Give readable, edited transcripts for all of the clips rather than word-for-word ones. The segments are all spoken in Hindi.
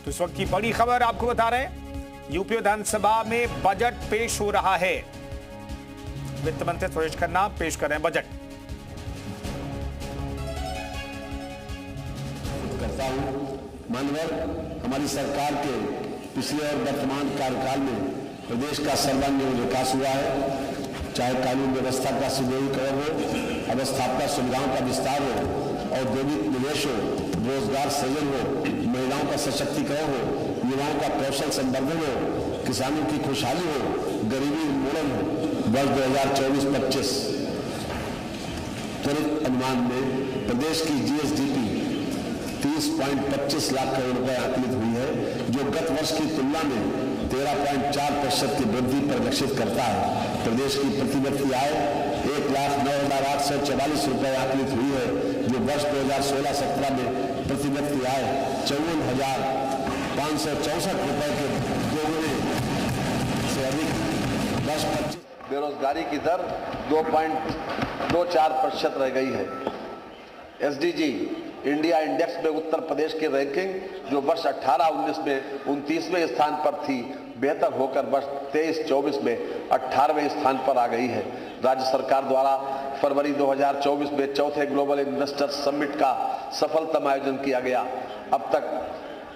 तो इस वक्त की बड़ी खबर आपको बता रहे हैं, यूपी विधानसभा में बजट पेश हो रहा है। वित्त मंत्री सुरेश खन्ना पेश कर रहे हैं बजट। करता हूं मानवर हमारी सरकार के पिछले और वर्तमान कार्यकाल में प्रदेश का सर्वांगीण विकास हुआ है। चाहे कानून व्यवस्था का सुदृढ़ीकरण हो, अवस्थापना सुविधाओं का विस्तार हो, औद्योगिक निवेश हो, रोजगार सृजन हो, महिलाओं का सशक्तिकरण हो, युवाओं का कौशल संवर्धन हो, किसानों की खुशहाली हो, गरीबी उन्मूलन हो। वर्ष 2024-25 त्वरित अनुमान में प्रदेश की जीएसडीपी 30.25 लाख करोड़ रुपए आकलित हुई है, जो गत वर्ष की तुलना में 13.4% की वृद्धि परिलक्षित करता है। प्रदेश की प्रति व्यक्ति आय 1,09,844 रुपए आकलित हुई है, जो वर्ष 2016-17 में प्रति व्यक्ति आय 54,564 रुपए के दोगुने से अधिक। वर्ष 25 बेरोजगारी की दर 2.24% रह गई है। एसडीजी इंडिया इंडेक्स में उत्तर प्रदेश की रैंकिंग जो वर्ष 18-19 में 29वें स्थान पर थी, बेहतर होकर वर्ष 23-24 में 18वें स्थान पर आ गई है। राज्य सरकार द्वारा फरवरी 2024 में चौथे ग्लोबल इन्वेस्टर्स समिट का सफलतम आयोजन किया गया। अब तक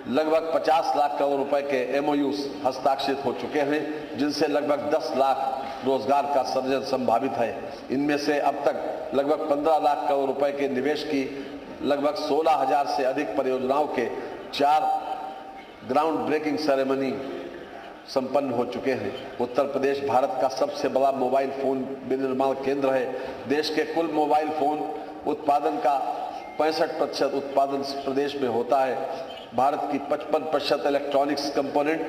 लगभग 50 लाख करोड़ रुपए के एमओयूज हस्ताक्षरित हो चुके हैं, जिनसे लगभग 10 लाख रोजगार का सृजन संभावित है। इनमें से अब तक लगभग 15 लाख करोड़ रुपए के निवेश की लगभग 16,000 से अधिक परियोजनाओं के 4 ग्राउंड ब्रेकिंग सेरेमनी संपन्न हो चुके हैं। उत्तर प्रदेश भारत का सबसे बड़ा मोबाइल फोन विनिर्माण केंद्र है। देश के कुल मोबाइल फोन उत्पादन का 65% उत्पादन प्रदेश में होता है। भारत की 55% इलेक्ट्रॉनिक्स कंपोनेंट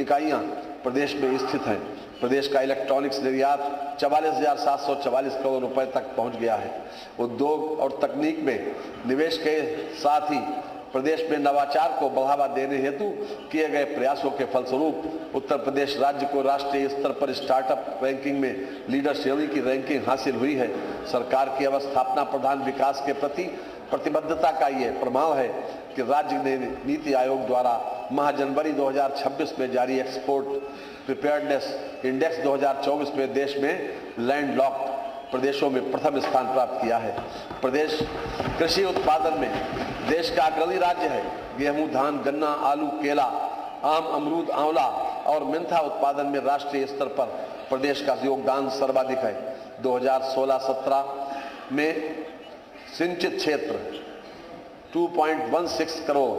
इकाइयां प्रदेश में स्थित हैं। प्रदेश का इलेक्ट्रॉनिक्स निर्यात 44,744 करोड़ रुपए तक पहुंच गया है। उद्योग और तकनीक में निवेश के साथ ही प्रदेश में नवाचार को बढ़ावा देने हेतु किए गए प्रयासों के फलस्वरूप उत्तर प्रदेश राज्य को राष्ट्रीय स्तर पर स्टार्टअप रैंकिंग में लीडर श्रेणी की रैंकिंग हासिल हुई है। सरकार की अवस्थापना प्रधान विकास के प्रति प्रतिबद्धता का ये प्रमाण है कि राज्य ने नीति आयोग द्वारा माह जनवरी 2026 में जारी एक्सपोर्ट प्रिपेयर्डनेस इंडेक्स 2024 में देश में लैंडलॉक्ड प्रदेशों में प्रथम स्थान प्राप्त किया है। प्रदेश कृषि उत्पादन में देश का अग्रणी राज्य है। गेहूं, धान, गन्ना, आलू, केला, आम, अमरूद, आंवला और मेंथा उत्पादन में राष्ट्रीय स्तर पर प्रदेश का योगदान सर्वाधिक है। 2016-17 में सिंचित क्षेत्र 2.16 करोड़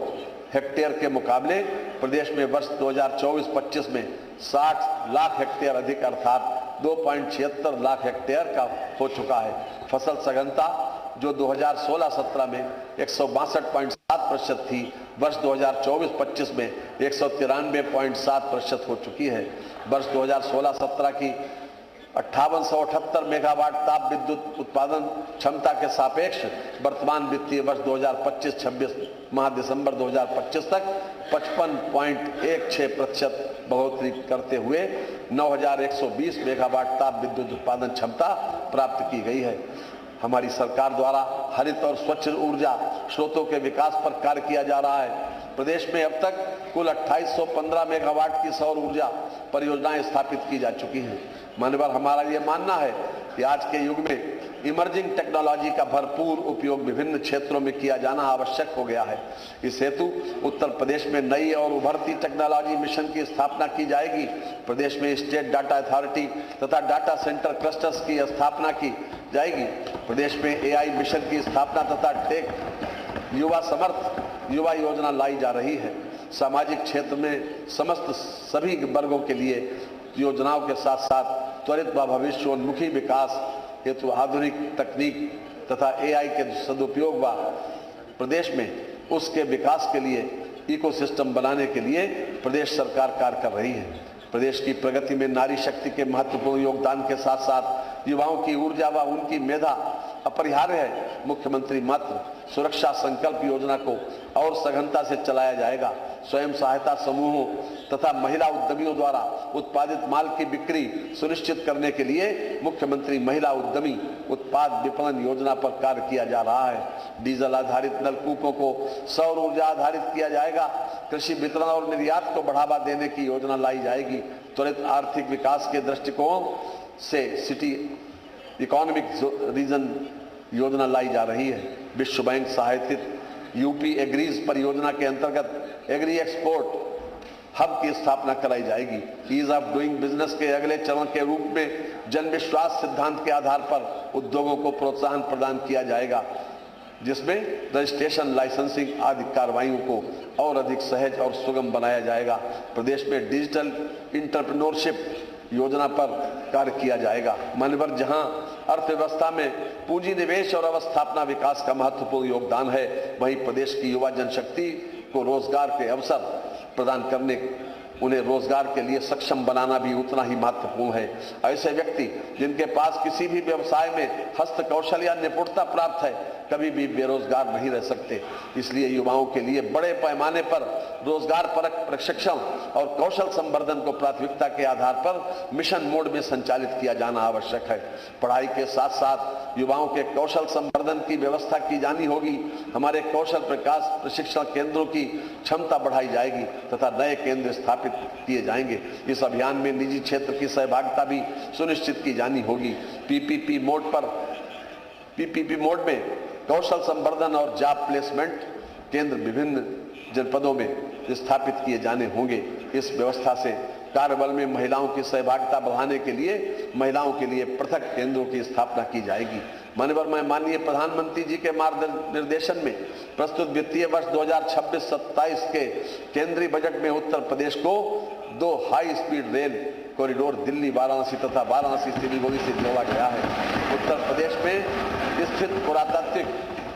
हेक्टेयर के मुकाबले प्रदेश में वर्ष 2024-25 में 60 लाख हेक्टेयर अधिक अर्थात 2.76 लाख हेक्टेयर का हो चुका है। फसल सघनता जो 2016-17 में 162.7% थी, वर्ष 2024-25 में 193.7% हो चुकी है। वर्ष 2016-17 की 5878 मेगावाट ताप विद्युत उत्पादन क्षमता के सापेक्ष वर्तमान वित्तीय वर्ष 2025-26 माह दिसंबर 2025 तक 55.16% बढ़ोतरी करते हुए 9120 मेगावाट ताप विद्युत उत्पादन क्षमता प्राप्त की गई है। हमारी सरकार द्वारा हरित और स्वच्छ ऊर्जा स्रोतों के विकास पर कार्य किया जा रहा है। प्रदेश में अब तक कुल 2815 मेगावाट की सौर ऊर्जा परियोजनाएं स्थापित की जा चुकी हैं। मानवर हमारा ये मानना है कि आज के युग में इमर्जिंग टेक्नोलॉजी का भरपूर उपयोग विभिन्न क्षेत्रों में किया जाना आवश्यक हो गया है। इस हेतु उत्तर प्रदेश में नई और उभरती टेक्नोलॉजी मिशन की स्थापना की जाएगी। प्रदेश में स्टेट डाटा अथॉरिटी तथा डाटा सेंटर क्लस्टर्स की स्थापना की जाएगी। प्रदेश में एआई मिशन की स्थापना तथा टेक युवा समर्थ युवा योजना लाई जा रही है। सामाजिक क्षेत्र में समस्त सभी वर्गों के लिए योजनाओं के साथ साथ त्वरित व भविष्योन्मुखी विकास हेतु आधुनिक तकनीक तथा एआई के सदुपयोग व प्रदेश में उसके विकास के लिए इकोसिस्टम बनाने के लिए प्रदेश सरकार कार्य कर रही है। प्रदेश की प्रगति में नारी शक्ति के महत्वपूर्ण योगदान के साथ साथ युवाओं की ऊर्जा व उनकी मेधा अपरिहार्य है। मुख्यमंत्री मात्र सुरक्षा संकल्प योजना को और सघनता से चलाया जाएगा। स्वयं सहायता समूहों तथा महिला उद्यमियों द्वारा उत्पादित माल की बिक्री सुनिश्चित करने के लिए मुख्यमंत्री महिला उद्यमी उत्पाद विपणन योजना पर कार्य किया जा रहा है। डीजल आधारित नलकूपों को सौर ऊर्जा आधारित किया जाएगा। कृषि वितरण और निर्यात को बढ़ावा देने की योजना लाई जाएगी। त्वरित आर्थिक विकास के दृष्टिकोण से सिटी इकोनॉमिक रीजन योजना लाई जा रही है। विश्व बैंक सहायतित यूपी एग्रीज परियोजना के अंतर्गत एग्री एक्सपोर्ट हब की स्थापना कराई जाएगी। ईज ऑफ डूइंग बिजनेस के अगले चरण के रूप में जन विश्वास सिद्धांत के आधार पर उद्योगों को प्रोत्साहन प्रदान किया जाएगा, जिसमें रजिस्ट्रेशन, लाइसेंसिंग आदि कार्रवाइयों को और अधिक सहज और सुगम बनाया जाएगा। प्रदेश में डिजिटल इंटरप्रेन्योरशिप योजना पर कार्य किया जाएगा। मान्यवर, जहां अर्थव्यवस्था में पूंजी निवेश और अवस्थापना विकास का महत्वपूर्ण योगदान है, वहीं प्रदेश की युवा जनशक्ति को रोजगार के अवसर प्रदान करने, उन्हें रोजगार के लिए सक्षम बनाना भी उतना ही महत्वपूर्ण है। ऐसे व्यक्ति जिनके पास किसी भी व्यवसाय में हस्तकौशल या निपुणता प्राप्त है, कभी भी बेरोजगार नहीं रह सकते। इसलिए युवाओं के लिए बड़े पैमाने पर रोजगार परक प्रशिक्षण और कौशल संवर्धन को प्राथमिकता के आधार पर मिशन मोड में संचालित किया जाना आवश्यक है। पढ़ाई के साथ साथ युवाओं के कौशल संवर्धन की व्यवस्था की जानी होगी। हमारे कौशल विकास प्रशिक्षण केंद्रों की क्षमता बढ़ाई जाएगी तथा नए केंद्र स्थापित किए जाएंगे। इस अभियान में निजी क्षेत्र की सहभागिता भी सुनिश्चित की जानी होगी। पीपीपी मोड में कौशल संवर्धन और जॉब प्लेसमेंट केंद्र विभिन्न जनपदों में स्थापित किए जाने होंगे। इस व्यवस्था से कार्यबल में महिलाओं की सहभागिता बढ़ाने के लिए महिलाओं के लिए पृथक केंद्रों की स्थापना की जाएगी। माननीय मैं माननीय प्रधानमंत्री जी के मार्गदर्शन में प्रस्तुत वित्तीय वर्ष 2026-27 के केंद्रीय बजट में उत्तर प्रदेश को 2 high speed rail corridor Delhi Varanasi तथा वाराणसी सिलीगुड़ी से जोड़ा गया है। उत्तर प्रदेश में स्थित पुरातात्विक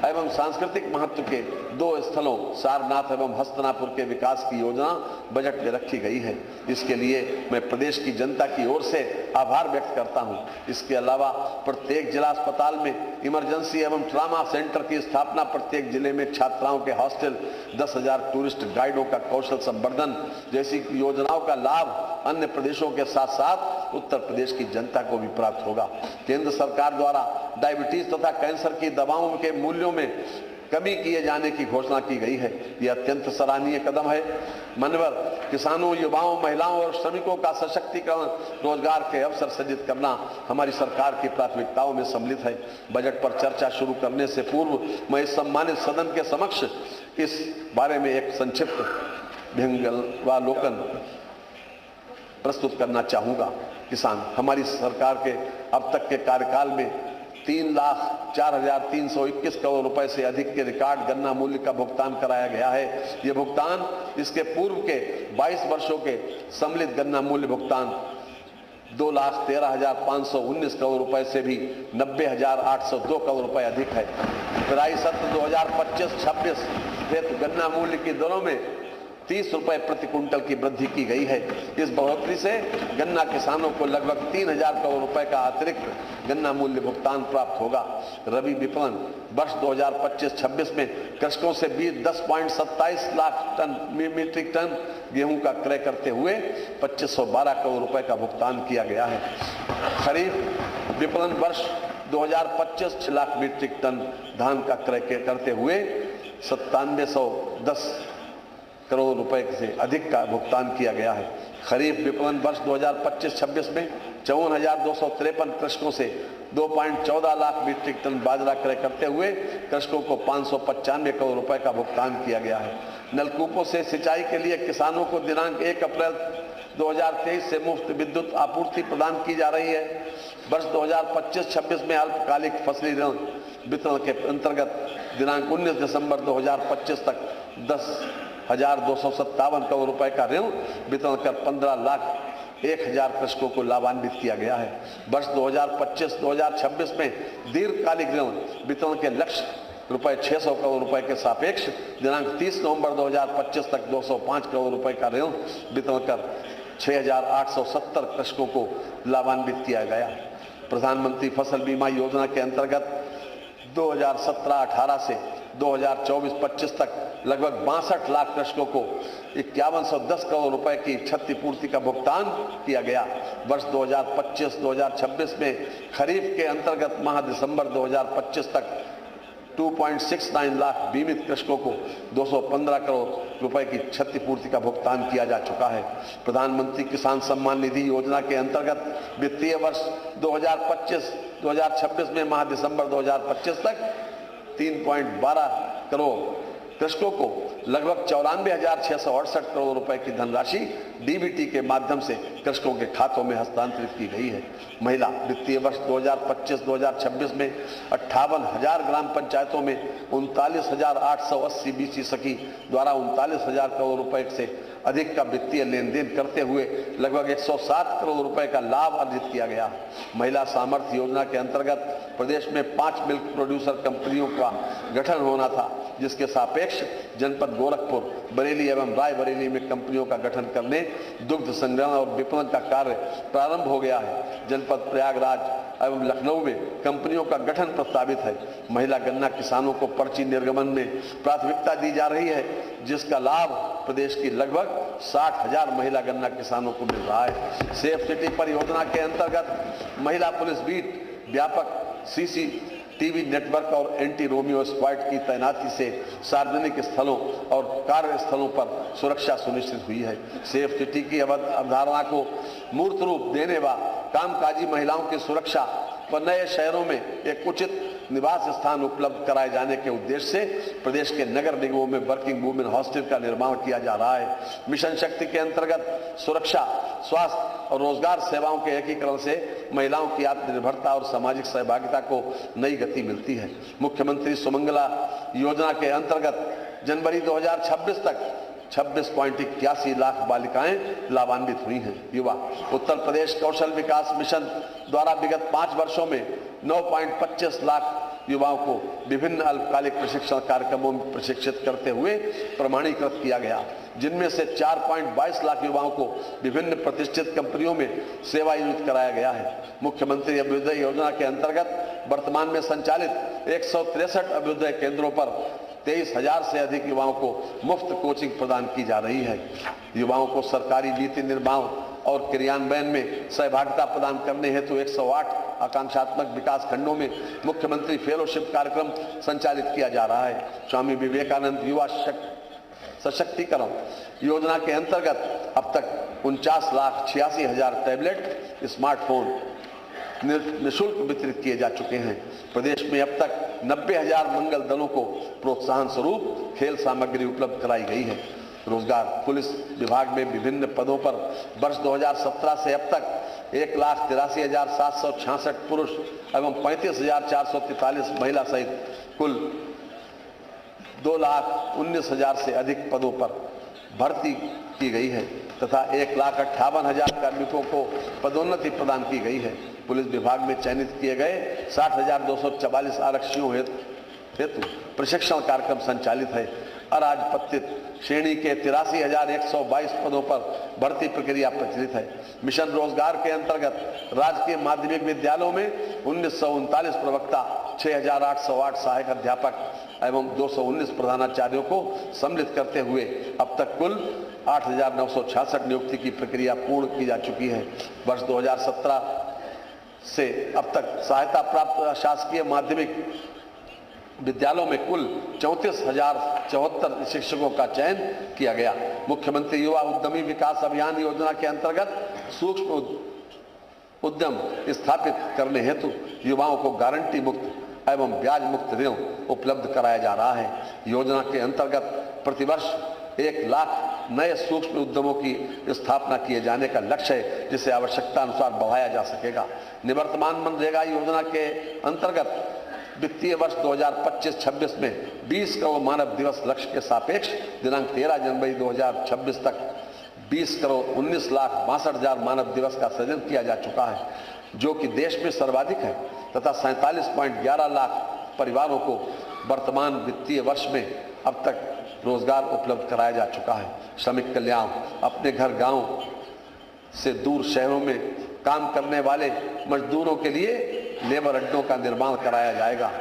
एवं सांस्कृतिक महत्व के 2 स्थलों सारनाथ एवं हस्तनापुर के विकास की योजना बजट में रखी गई है। इसके लिए मैं प्रदेश की जनता की ओर से आभार व्यक्त करता हूं। इसके अलावा प्रत्येक जिला अस्पताल में इमरजेंसी एवं ट्रामा सेंटर की स्थापना, प्रत्येक जिले में छात्राओं के हॉस्टल, 10,000 टूरिस्ट गाइडों का कौशल संवर्धन जैसी योजनाओं का लाभ अन्य प्रदेशों के साथ साथ उत्तर प्रदेश की जनता को भी प्राप्त होगा। केंद्र सरकार द्वारा डायबिटीज तथा कैंसर की दवाओं के मूल्यों में कमी किए जाने की घोषणा की गई है। यह अत्यंत सराहनीय कदम है। मनवर, किसानों, युवाओं, महिलाओं और श्रमिकों का सशक्तिकरण, रोजगार के अवसर सृजित करना हमारी सरकार की प्राथमिकताओं में सम्मिलित है। बजट पर चर्चा शुरू करने से पूर्व मैं इस सम्मानित सदन के समक्ष इस बारे में एक संक्षिप्त व्यंग्यावलोकन प्रस्तुत करना चाहूंगा। किसान, हमारी सरकार के अब तक के कार्यकाल में 3,04,321 करोड़ रुपए से अधिक के रिकॉर्ड गन्ना मूल्य का भुगतान कराया गया है। यह भुगतान इसके पूर्व के 22 वर्षों के सम्मिलित गन्ना मूल्य भुगतान 2,13,519 करोड़ रुपए से भी 90,802 करोड़ रुपए अधिक है। पेराई सत्र 2025-26 हेतु गन्ना मूल्य की दरों में 30 रुपए प्रति कुंटल की वृद्धि की गई है। इस बढ़ोतरी से गन्ना किसानों को लगभग 3,000 करोड़ रुपए का अतिरिक्त गन्ना मूल्य भुगतान प्राप्त होगा। रबी विपणन वर्ष 2025-26 में कृषकों से 10.27 लाख मीट्रिक टन गेहूं का क्रय करते हुए 2,512 करोड़ रुपए का भुगतान किया गया है। खरीफ विपणन वर्ष 2025 6 लाख मीट्रिक टन धान का क्रय करते हुए 9710 करोड़ रुपए से अधिक का भुगतान किया गया है। खरीफ विपणन वर्ष 2025-26 में 54,253 कृषकों से 2.14 लाख मीट्रिक टन बाजरा क्रय करते हुए कृषकों को 595 करोड़ रुपए का भुगतान किया गया है। नलकूपों से सिंचाई के लिए किसानों को दिनांक 1 अप्रैल 2023 से मुफ्त विद्युत आपूर्ति प्रदान की जा रही है। वर्ष 2025-26 में अल्पकालिक फसली ऋण वितरण के अंतर्गत दिनांक 19 दिसंबर 2025 तक 10,257 करोड़ रुपए का ऋण वितरण कर 15,01,000 कृषकों को लाभान्वित किया गया है। वर्ष 2025-2026 में दीर्घकालिक ऋण वितरण के लक्ष्य रुपए 600 करोड़ रुपए के सापेक्ष दिनांक 30 नवंबर 2025 तक 205 करोड़ रुपए का ऋण वितरण कर 6,870 कृषकों को लाभान्वित किया गया। प्रधानमंत्री फसल बीमा योजना के अंतर्गत 2017-18 से 2024-25 तक लगभग 62 लाख कृषकों को 5110 करोड़ रुपए की क्षतिपूर्ति का भुगतान किया गया। वर्ष 2025-2026 में खरीफ के अंतर्गत माह दिसंबर 2025 तक 2.69 लाख बीमित कृषकों को 215 करोड़ रुपए की क्षतिपूर्ति का भुगतान किया जा चुका है। प्रधानमंत्री किसान सम्मान निधि योजना के अंतर्गत वित्तीय वर्ष 2025-2026 में माह दिसंबर 2025 तक 3.12 करोड़ कृषकों को लगभग 94,668 करोड़ रुपए की धनराशि डीबीटी के माध्यम से कृषकों के खातों में हस्तांतरित की गई है। महिला वित्तीय वर्ष 2025-2026 में 58,000 ग्राम पंचायतों में 39,880 बीसी सखी द्वारा 39,000 करोड़ रुपए से अधिक का वित्तीय लेन देन करते हुए लगभग 107 करोड़ रुपए का लाभ अर्जित किया गया। महिला सामर्थ्य योजना के अंतर्गत प्रदेश में 5 मिल्क प्रोड्यूसर कंपनियों का गठन होना था, जिसके सापेक्ष जनपद गोरखपुर, बरेली एवं रायबरेली में कंपनियों का गठन करने दुग्ध संग्रहण और विपणन का कार्य प्रारंभ हो गया है। जनपद प्रयागराज एवं लखनऊ में कंपनियों का गठन प्रस्तावित है। महिला गन्ना किसानों को पर्ची निर्गमन में प्राथमिकता दी जा रही है, जिसका लाभ प्रदेश की लगभग 60,000 महिला गन्ना किसानों को मिल रहा है। सेफ सिटी परियोजना के अंतर्गत महिला पुलिस बीट, व्यापक सीसीटीवी नेटवर्क और एंटी रोमियो स्क्वाड की तैनाती से सार्वजनिक स्थलों और कार्यस्थलों पर सुरक्षा सुनिश्चित हुई है। सेफ सिटी की अवधारणा को मूर्त रूप देने व कामकाजी महिलाओं की सुरक्षा व नए शहरों में एक उचित निवास स्थान उपलब्ध कराए जाने के उद्देश्य से प्रदेश के नगर निगमों में वर्किंग वुमेन हॉस्टल का निर्माण किया जा रहा है। मिशन शक्ति के अंतर्गत सुरक्षा, स्वास्थ्य और रोजगार सेवाओं के एकीकरण से महिलाओं की आत्मनिर्भरता और सामाजिक सहभागिता को नई गति मिलती है। मुख्यमंत्री सुमंगला योजना के अंतर्गत जनवरी 2026 तक 26.81 लाख बालिकाएं लाभान्वित हुई हैं। युवा उत्तर प्रदेश कौशल विकास मिशन द्वारा विगत 5 वर्षों में 9.25 लाख युवाओं को विभिन्न अल्पकालिक प्रशिक्षण कार्यक्रमों में प्रशिक्षित करते हुए प्रमाणीकृत किया गया, जिनमें से 4.22 लाख युवाओं को विभिन्न प्रतिष्ठित कंपनियों में सेवानियुक्त कराया गया है। मुख्यमंत्री अभ्युदय योजना के अंतर्गत वर्तमान में संचालित 163 अभ्युदय केंद्रों पर 23,000 से अधिक युवाओं को मुफ्त कोचिंग प्रदान की जा रही है। युवाओं को सरकारी नीति निर्माण और क्रियान्वयन में सहभागिता प्रदान करने हेतु 108 आकांक्षात्मक विकास खंडों में मुख्यमंत्री फेलोशिप कार्यक्रम संचालित किया जा रहा है। स्वामी विवेकानंद युवा सशक्तिकरण योजना के अंतर्गत अब तक 49,86,000 टैबलेट, स्मार्टफोन निःशुल्क वितरित किए जा चुके हैं। प्रदेश में अब तक 90,000 मंगल दलों को प्रोत्साहन स्वरूप खेल सामग्री उपलब्ध कराई गई है। रोजगार पुलिस विभाग में विभिन्न पदों पर वर्ष 2017 से अब तक 1,83,766 पुरुष एवं 35,443 महिला सहित कुल 2,19,000 से अधिक पदों पर भर्ती की गई है तथा 1,58,000 कार्मिकों को पदोन्नति प्रदान की गई है। पुलिस विभाग में चयनित किए गए 60,244 आरक्षियों हेतु प्रशिक्षण कार्यक्रम संचालित है। अराजपत्रित श्रेणी के 83,122 पदों पर भर्ती प्रक्रिया प्रचलित है। मिशन रोजगार के अंतर्गत राजकीय माध्यमिक विद्यालयों में 1939 प्रवक्ता, 6,808 सहायक अध्यापक एवं 219 प्रधानाचार्यों को सम्मिलित करते हुए अब तक कुल 8,966 नियुक्ति की प्रक्रिया पूर्ण की जा चुकी है। वर्ष 2017 से अब तक सहायता प्राप्त शासकीय माध्यमिक विद्यालयों में कुल 34,074 शिक्षकों का चयन किया गया। मुख्यमंत्री युवा उद्यमी विकास अभियान योजना के अंतर्गत सूक्ष्म उद्यम स्थापित करने हेतु युवाओं को गारंटी मुक्त एवं ब्याज मुक्त ऋण उपलब्ध कराया जा रहा है। योजना के अंतर्गत प्रतिवर्ष 1 लाख नए सूक्ष्म उद्यमों की स्थापना किए जाने का लक्ष्य है, जिसे आवश्यकता अनुसार बढ़ाया जा सकेगा। निवर्तमान मनरेगा योजना के अंतर्गत वित्तीय वर्ष 2025-26 में 20 करोड़ मानव दिवस लक्ष्य के सापेक्ष दिनांक 13 जनवरी 2026 तक 20 करोड़ 19,62,000 मानव दिवस का सृजन किया जा चुका है, जो कि देश में सर्वाधिक है तथा 47.11 लाख परिवारों को वर्तमान वित्तीय वर्ष में अब तक रोजगार उपलब्ध कराया जा चुका है। श्रमिक कल्याण अपने घर गांव से दूर शहरों में काम करने वाले मजदूरों के लिए लेबर अड्डों का निर्माण कराया जाएगा।